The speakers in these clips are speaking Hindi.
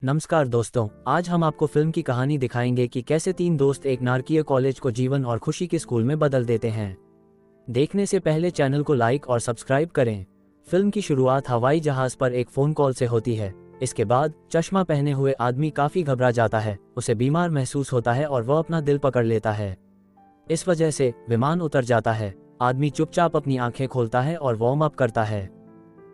नमस्कार दोस्तों, आज हम आपको फिल्म की कहानी दिखाएंगे कि कैसे तीन दोस्त एक नारकीय कॉलेज को जीवन और खुशी के स्कूल में बदल देते हैं। देखने से पहले चैनल को लाइक और सब्सक्राइब करें। फिल्म की शुरुआत हवाई जहाज पर एक फोन कॉल से होती है। इसके बाद चश्मा पहने हुए आदमी काफी घबरा जाता है, उसे बीमार महसूस होता है और वह अपना दिल पकड़ लेता है। इस वजह से विमान उतर जाता है। आदमी चुपचाप अपनी आंखें खोलता है और वार्म अप करता है।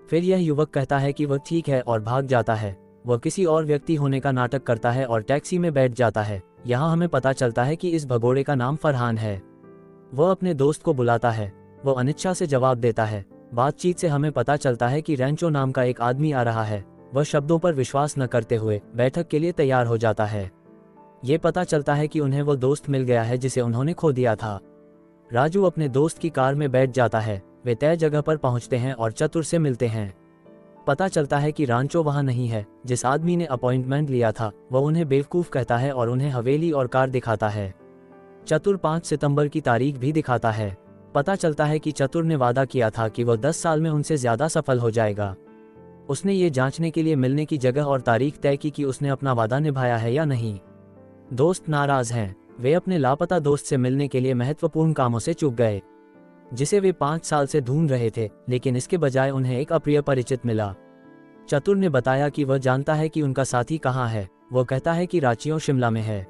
फिर यह युवक कहता है कि वह ठीक है और भाग जाता है। वह किसी और व्यक्ति होने का नाटक करता है और टैक्सी में बैठ जाता है। यहाँ हमें पता चलता है कि इस भगोड़े का नाम फरहान है। वह अपने दोस्त को बुलाता है। वह अनिच्छा से जवाब देता है। बातचीत से हमें पता चलता है कि रैंचो नाम का एक आदमी आ रहा है। वह शब्दों पर विश्वास न करते हुए बैठक के लिए तैयार हो जाता है। ये पता चलता है कि उन्हें वो दोस्त मिल गया है जिसे उन्होंने खो दिया था। राजू अपने दोस्त की कार में बैठ जाता है। वे तय जगह पर पहुंचते हैं और चतुर से मिलते हैं। पता चलता है कि रांचो वहां नहीं है। जिस आदमी ने अपॉइंटमेंट लिया था वह उन्हें बेवकूफ कहता है और उन्हें हवेली और कार दिखाता है। चतुर 5 सितंबर की तारीख भी दिखाता है। पता चलता है कि चतुर ने वादा किया था कि वह 10 साल में उनसे ज्यादा सफल हो जाएगा। उसने ये जांचने के लिए मिलने की जगह और तारीख तय की कि उसने अपना वादा निभाया है या नहीं। दोस्त नाराज हैं। वे अपने लापता दोस्त से मिलने के लिए महत्वपूर्ण कामों से चूक गए, जिसे वे 5 साल से ढूंढ रहे थे, लेकिन इसके बजाय उन्हें एक अप्रिय परिचित मिला। चतुर ने बताया कि वह जानता है कि उनका साथी कहाँ है। वह कहता है कि रांची शिमला में है।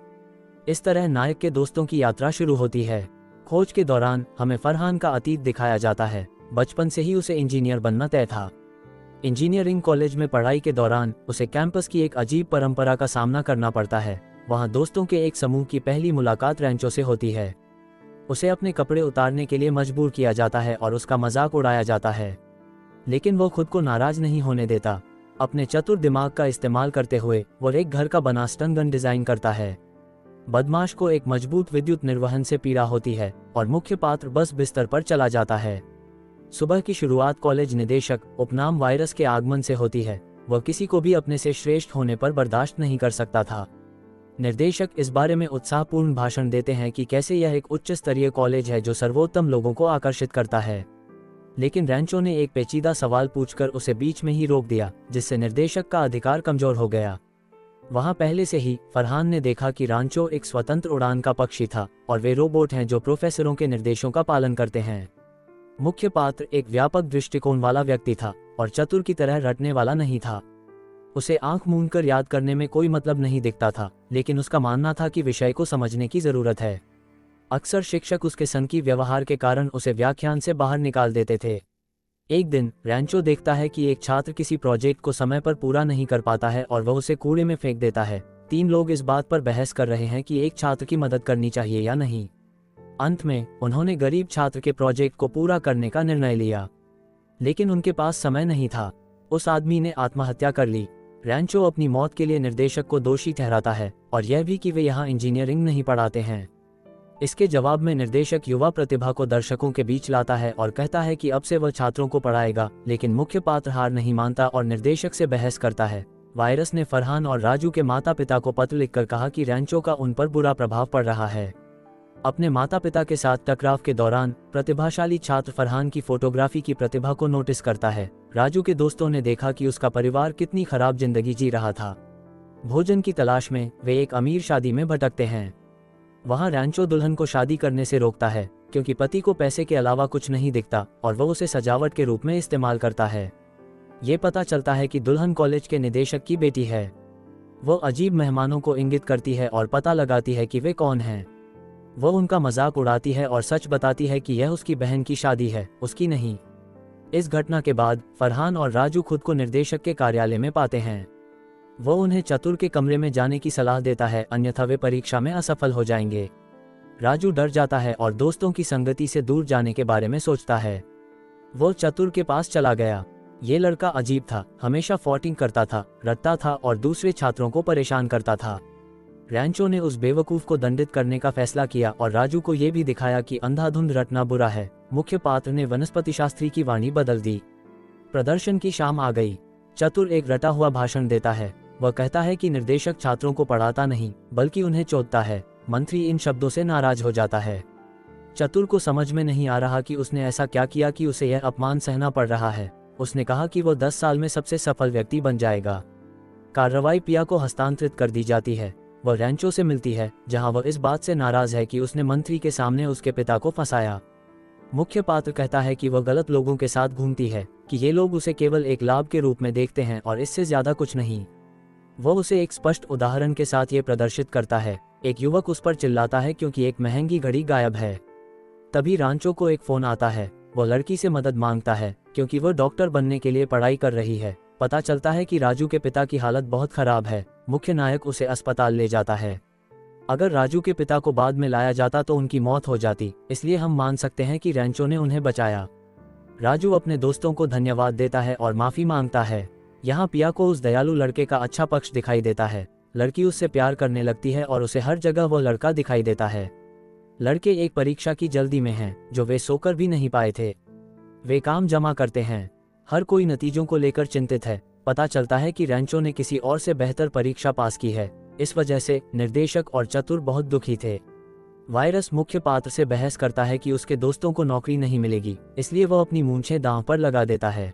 इस तरह नायक के दोस्तों की यात्रा शुरू होती है। खोज के दौरान हमें फरहान का अतीत दिखाया जाता है। बचपन से ही उसे इंजीनियर बनना तय था। इंजीनियरिंग कॉलेज में पढ़ाई के दौरान उसे कैंपस की एक अजीब परंपरा का सामना करना पड़ता है। वहाँ दोस्तों के एक समूह की पहली मुलाकात रैंचो से होती है। उसे अपने कपड़े उतारने के लिए मजबूर किया जाता है और उसका मजाक उड़ाया जाता है, लेकिन वो खुद को नाराज नहीं होने देता। अपने चतुर दिमाग का इस्तेमाल करते हुए वो एक घर का बना स्टन गन डिजाइन करता है। बदमाश को एक मजबूत विद्युत निर्वहन से पीड़ा होती है और मुख्य पात्र बस बिस्तर पर चला जाता है। सुबह की शुरुआत कॉलेज निदेशक उपनाम वायरस के आगमन से होती है। वह किसी को भी अपने से श्रेष्ठ होने पर बर्दाश्त नहीं कर सकता था। निर्देशक इस बारे में उत्साहपूर्ण भाषण देते हैं कि कैसे यह एक उच्च स्तरीय कॉलेज है जो सर्वोत्तम लोगों को आकर्षित करता है। लेकिन रैंचो ने एक पेचीदा सवाल पूछकर उसे बीच में ही रोक दिया, जिससे निर्देशक का अधिकार कमजोर हो गया। वहां पहले से ही फरहान ने देखा कि रांचो एक स्वतंत्र उड़ान का पक्षी था और वे रोबोट हैं जो प्रोफेसरों के निर्देशों का पालन करते हैं। मुख्य पात्र एक व्यापक दृष्टिकोण वाला व्यक्ति था और चतुर की तरह रटने वाला नहीं था। उसे आंख मूंद कर याद करने में कोई मतलब नहीं दिखता था, लेकिन उसका मानना था कि विषय को समझने की जरूरत है। अक्सर शिक्षक उसके सनकी व्यवहार के कारण उसे व्याख्यान से बाहर निकाल देते थे। एक दिन रैंचो देखता है कि एक छात्र किसी प्रोजेक्ट को समय पर पूरा नहीं कर पाता है और वह उसे कूड़े में फेंक देता है। 3 लोग इस बात पर बहस कर रहे हैं कि एक छात्र की मदद करनी चाहिए या नहीं। अंत में उन्होंने गरीब छात्र के प्रोजेक्ट को पूरा करने का निर्णय लिया, लेकिन उनके पास समय नहीं था। उस आदमी ने आत्महत्या कर ली। रैंचो अपनी मौत के लिए निर्देशक को दोषी ठहराता है और यह भी कि वे यहाँ इंजीनियरिंग नहीं पढ़ाते हैं। इसके जवाब में निर्देशक युवा प्रतिभा को दर्शकों के बीच लाता है और कहता है कि अब से वह छात्रों को पढ़ाएगा, लेकिन मुख्य पात्र हार नहीं मानता और निर्देशक से बहस करता है। वायरस ने फरहान और राजू के माता पिता को पत्र लिखकर कहा कि रैंचो का उन पर बुरा प्रभाव पड़ रहा है। अपने माता पिता के साथ टकराव के दौरान प्रतिभाशाली छात्र फरहान की फोटोग्राफी की प्रतिभा को नोटिस करता है। राजू के दोस्तों ने देखा कि उसका परिवार कितनी खराब जिंदगी जी रहा था। भोजन की तलाश में वे एक अमीर शादी में भटकते हैं। वहां रैंचो दुल्हन को शादी करने से रोकता है क्योंकि पति को पैसे के अलावा कुछ नहीं दिखता और वह उसे सजावट के रूप में इस्तेमाल करता है। ये पता चलता है कि दुल्हन कॉलेज के निदेशक की बेटी है। वह अजीब मेहमानों को इंगित करती है और पता लगाती है कि वे कौन हैं। वह उनका मजाक उड़ाती है और सच बताती है कि यह उसकी बहन की शादी है, उसकी नहीं। इस घटना के बाद फरहान और राजू खुद को निर्देशक के कार्यालय में पाते हैं। वह उन्हें चतुर के कमरे में जाने की सलाह देता है, अन्यथा वे परीक्षा में असफल हो जाएंगे। राजू डर जाता है और दोस्तों की संगति से दूर जाने के बारे में सोचता है। वो चतुर के पास चला गया। ये लड़का अजीब था, हमेशा फॉटिंग करता था, रटता था और दूसरे छात्रों को परेशान करता था। रैंचो ने उस बेवकूफ को दंडित करने का फैसला किया और राजू को यह भी दिखाया कि अंधाधुंध रटना बुरा है। मुख्य पात्र ने वनस्पति शास्त्री की वाणी बदल दी। प्रदर्शन की शाम आ गई। चतुर एक रटा हुआ भाषण देता है। वह कहता है कि निर्देशक छात्रों को पढ़ाता नहीं बल्कि उन्हें चोदता है। मंत्री इन शब्दों से नाराज हो जाता है। चतुर को समझ में नहीं आ रहा कि उसने ऐसा क्या किया कि उसे यह अपमान सहना पड़ रहा है। उसने कहा कि वो 10 साल में सबसे सफल व्यक्ति बन जाएगा। कार्रवाई पिया को हस्तांतरित कर दी जाती है। वह रैंचो से मिलती है, जहां वह इस बात से नाराज है कि उसने मंत्री के सामने उसके पिता को फंसाया। मुख्य पात्र कहता है कि वह गलत लोगों के साथ घूमती है, कि ये लोग उसे केवल एक लाभ के रूप में देखते हैं और इससे ज्यादा कुछ नहीं। वह उसे एक स्पष्ट उदाहरण के साथ ये प्रदर्शित करता है। एक युवक उस पर चिल्लाता है क्योंकि एक महंगी घड़ी गायब है। तभी रांचो को एक फोन आता है। वह लड़की से मदद मांगता है क्योंकि वह डॉक्टर बनने के लिए पढ़ाई कर रही है। पता चलता है कि राजू के पिता की हालत बहुत खराब है। मुख्य नायक उसे अस्पताल ले जाता है। अगर राजू के पिता को बाद में लाया जाता तो उनकी मौत हो जाती, इसलिए हम मान सकते हैं कि रैंचो ने उन्हें बचाया। राजू अपने दोस्तों को धन्यवाद देता है और माफी मांगता है। यहाँ पिया को उस दयालु लड़के का अच्छा पक्ष दिखाई देता है। लड़की उससे प्यार करने लगती है और उसे हर जगह वो लड़का दिखाई देता है। लड़के एक परीक्षा की जल्दी में हैं, जो वे सोकर भी नहीं पाए थे। वे काम जमा करते हैं। हर कोई नतीजों को लेकर चिंतित है। पता चलता है कि रैंचो ने किसी और से बेहतर परीक्षा पास की है। इस वजह से निर्देशक और चतुर बहुत दुखी थे। वायरस मुख्य पात्र से बहस करता है कि उसके दोस्तों को नौकरी नहीं मिलेगी, इसलिए वह अपनी मूंछें दांव पर लगा देता है।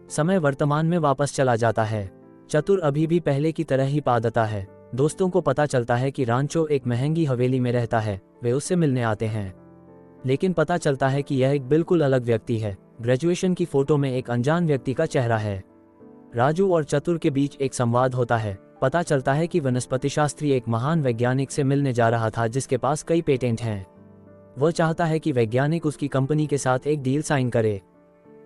समय वर्तमान में वापस चला जाता है। चतुर अभी भी पहले की तरह ही पादता है। दोस्तों को पता चलता है कि रांचो एक महंगी हवेली में रहता है। वे उससे मिलने आते हैं, लेकिन पता चलता है कि यह एक बिल्कुल अलग व्यक्ति है। ग्रेजुएशन की फोटो में एक अनजान व्यक्ति का चेहरा है। राजू और चतुर के बीच एक संवाद होता है। पता चलता है कि वनस्पतिशास्त्री एक महान वैज्ञानिक से मिलने जा रहा था जिसके पास कई पेटेंट हैं। वह चाहता है कि वैज्ञानिक उसकी कंपनी के साथ एक डील साइन करे।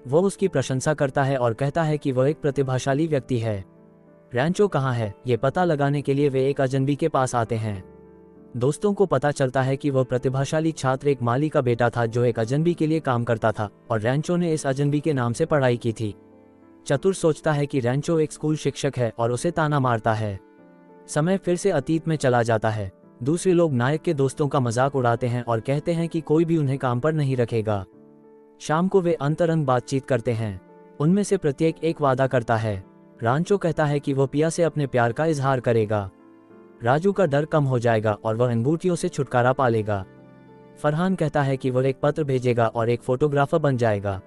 वह उसकी प्रशंसा करता है और कहता है कि वह एक प्रतिभाशाली व्यक्ति है। रैंचो कहाँ है, ये पता लगाने के लिए वे एक अजनबी के पास आते हैं। दोस्तों को पता चलता है कि वह प्रतिभाशाली छात्र एक माली का बेटा था जो एक अजनबी के लिए काम करता था और रैंचो ने इस अजनबी के नाम से पढ़ाई की थी। चतुर सोचता है कि रैंचो एक स्कूल शिक्षक है और उसे ताना मारता है। समय फिर से अतीत में चला जाता है। दूसरे लोग नायक के दोस्तों का मजाक उड़ाते हैं और कहते हैं कि कोई भी उन्हें काम पर नहीं रखेगा। शाम को वे अंतरंग बातचीत करते हैं। उनमें से प्रत्येक एक वादा करता है। रांचो कहता है कि वह पिया से अपने प्यार का इजहार करेगा। राजू का डर कम हो जाएगा और वह अंगूठियों से छुटकारा पा लेगा। फरहान कहता है कि वह एक पत्र भेजेगा और एक फोटोग्राफर बन जाएगा।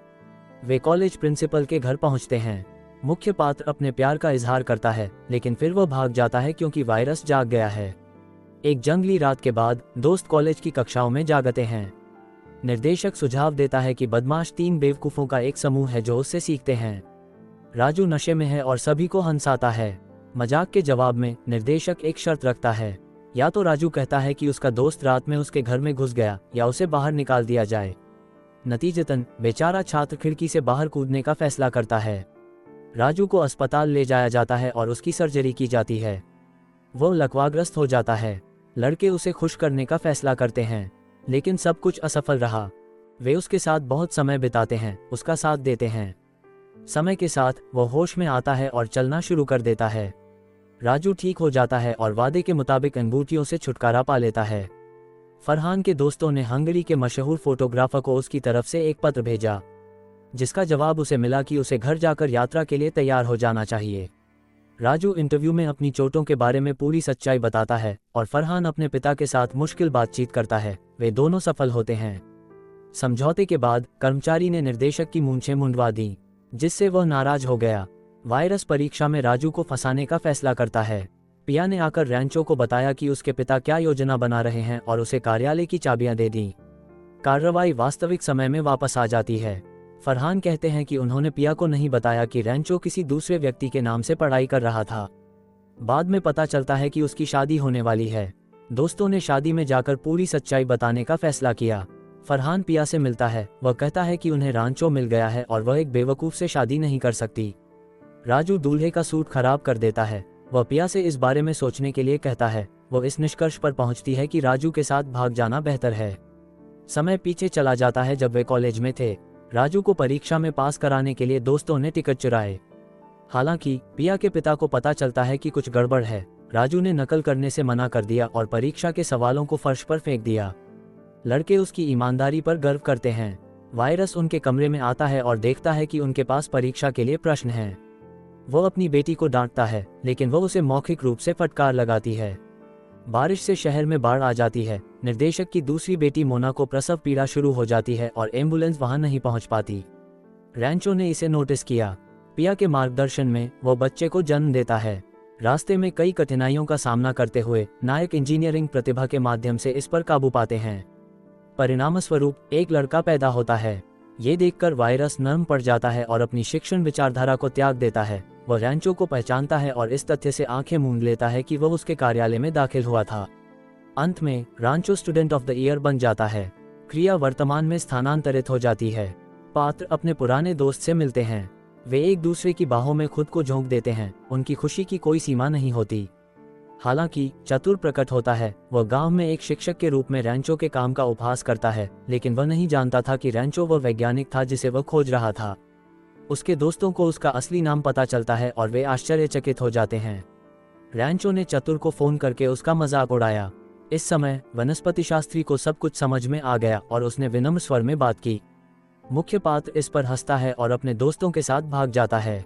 वे कॉलेज प्रिंसिपल के घर पहुंचते हैं। मुख्य पात्र अपने प्यार का इजहार करता है, लेकिन फिर वह भाग जाता है क्योंकि वायरस जाग गया है। एक जंगली रात के बाद दोस्त कॉलेज की कक्षाओं में जागते हैं। निर्देशक सुझाव देता है कि बदमाश 3 बेवकूफों का एक समूह है जो उससे सीखते हैं। राजू नशे में है और सभी को हंसाता है। मजाक के जवाब में निर्देशक एक शर्त रखता है। या तो राजू कहता है कि उसका दोस्त रात में उसके घर में घुस गया या उसे बाहर निकाल दिया जाए। नतीजतन बेचारा छात्र खिड़की से बाहर कूदने का फैसला करता है। राजू को अस्पताल ले जाया जाता है और उसकी सर्जरी की जाती है। वह लकवाग्रस्त हो जाता है। लड़के उसे खुश करने का फैसला करते हैं, लेकिन सब कुछ असफल रहा। वे उसके साथ बहुत समय बिताते हैं, उसका साथ देते हैं। समय के साथ वह होश में आता है और चलना शुरू कर देता है। राजू ठीक हो जाता है और वादे के मुताबिक अंगूठियों से छुटकारा पा लेता है। फरहान के दोस्तों ने हंगरी के मशहूर फोटोग्राफर को उसकी तरफ से एक पत्र भेजा, जिसका जवाब उसे मिला कि उसे घर जाकर यात्रा के लिए तैयार हो जाना चाहिए। राजू इंटरव्यू में अपनी चोटों के बारे में पूरी सच्चाई बताता है और फरहान अपने पिता के साथ मुश्किल बातचीत करता है। वे दोनों सफल होते हैं। समझौते के बाद कर्मचारी ने निर्देशक की मूंछें मुंडवा दी, जिससे वह नाराज हो गया। वायरस परीक्षा में राजू को फंसाने का फैसला करता है। पिया ने आकर रैंचो को बताया कि उसके पिता क्या योजना बना रहे हैं और उसे कार्यालय की चाबियां दे दी। कार्रवाई वास्तविक समय में वापस आ जाती है। फरहान कहते हैं कि उन्होंने पिया को नहीं बताया कि रैंचो किसी दूसरे व्यक्ति के नाम से पढ़ाई कर रहा था। बाद में पता चलता है कि उसकी शादी होने वाली है। दोस्तों ने शादी में जाकर पूरी सच्चाई बताने का फैसला किया। फरहान पिया से मिलता है। वह कहता है कि उन्हें रैंचो मिल गया है और वह एक बेवकूफ से शादी नहीं कर सकती। राजू दूल्हे का सूट खराब कर देता है। वह पिया से इस बारे में सोचने के लिए कहता है। वह इस निष्कर्ष पर पहुंचती है कि राजू के साथ भाग जाना बेहतर है। समय पीछे चला जाता है जब वे कॉलेज में थे। राजू को परीक्षा में पास कराने के लिए दोस्तों ने टिकट चुराए। हालांकि पिया के पिता को पता चलता है कि कुछ गड़बड़ है। राजू ने नकल करने से मना कर दिया और परीक्षा के सवालों को फर्श पर फेंक दिया। लड़के उसकी ईमानदारी पर गर्व करते हैं। वायरस उनके कमरे में आता है और देखता है कि उनके पास परीक्षा के लिए प्रश्न हैं। वह अपनी बेटी को डांटता है, लेकिन वह उसे मौखिक रूप से फटकार लगाती है। बारिश से शहर में बाढ़ आ जाती है। निर्देशक की दूसरी बेटी मोना को प्रसव पीड़ा शुरू हो जाती है और एम्बुलेंस वहां नहीं पहुंच पाती। रैंचो ने इसे नोटिस किया। पिया के मार्गदर्शन में वो बच्चे को जन्म देता है। रास्ते में कई कठिनाइयों का सामना करते हुए नायक इंजीनियरिंग प्रतिभा के माध्यम से इस पर काबू पाते हैं। परिणामस्वरूप एक लड़का पैदा होता है। ये देखकर वायरस नर्म पड़ जाता है और अपनी शिक्षण विचारधारा को त्याग देता है। वह रैंचो को पहचानता है और इस तथ्य से आंखें मूंद लेता है कि वह उसके कार्यालय में दाखिल हुआ था। अंत में Rancho student of the year बन जाता है। क्रिया वर्तमान में स्थानांतरित हो जाती है। पात्र अपने पुराने दोस्त से मिलते हैं। वे एक दूसरे की बाहों में खुद को झोंक देते हैं। उनकी खुशी की कोई सीमा नहीं होती। हालांकि चतुर प्रकट होता है। वह गांव में एक शिक्षक के रूप में रैंचो के काम का उपहास करता है, लेकिन वह नहीं जानता था कि रैंचो वह वैज्ञानिक था जिसे वह खोज रहा था। उसके दोस्तों को उसका असली नाम पता चलता है और वे आश्चर्यचकित हो जाते हैं। रैंचो ने चतुर को फोन करके उसका मजाक उड़ाया। इस समय वनस्पति शास्त्री को सब कुछ समझ में आ गया और उसने विनम्र स्वर में बात की। मुख्य पात्र इस पर हंसता है और अपने दोस्तों के साथ भाग जाता है।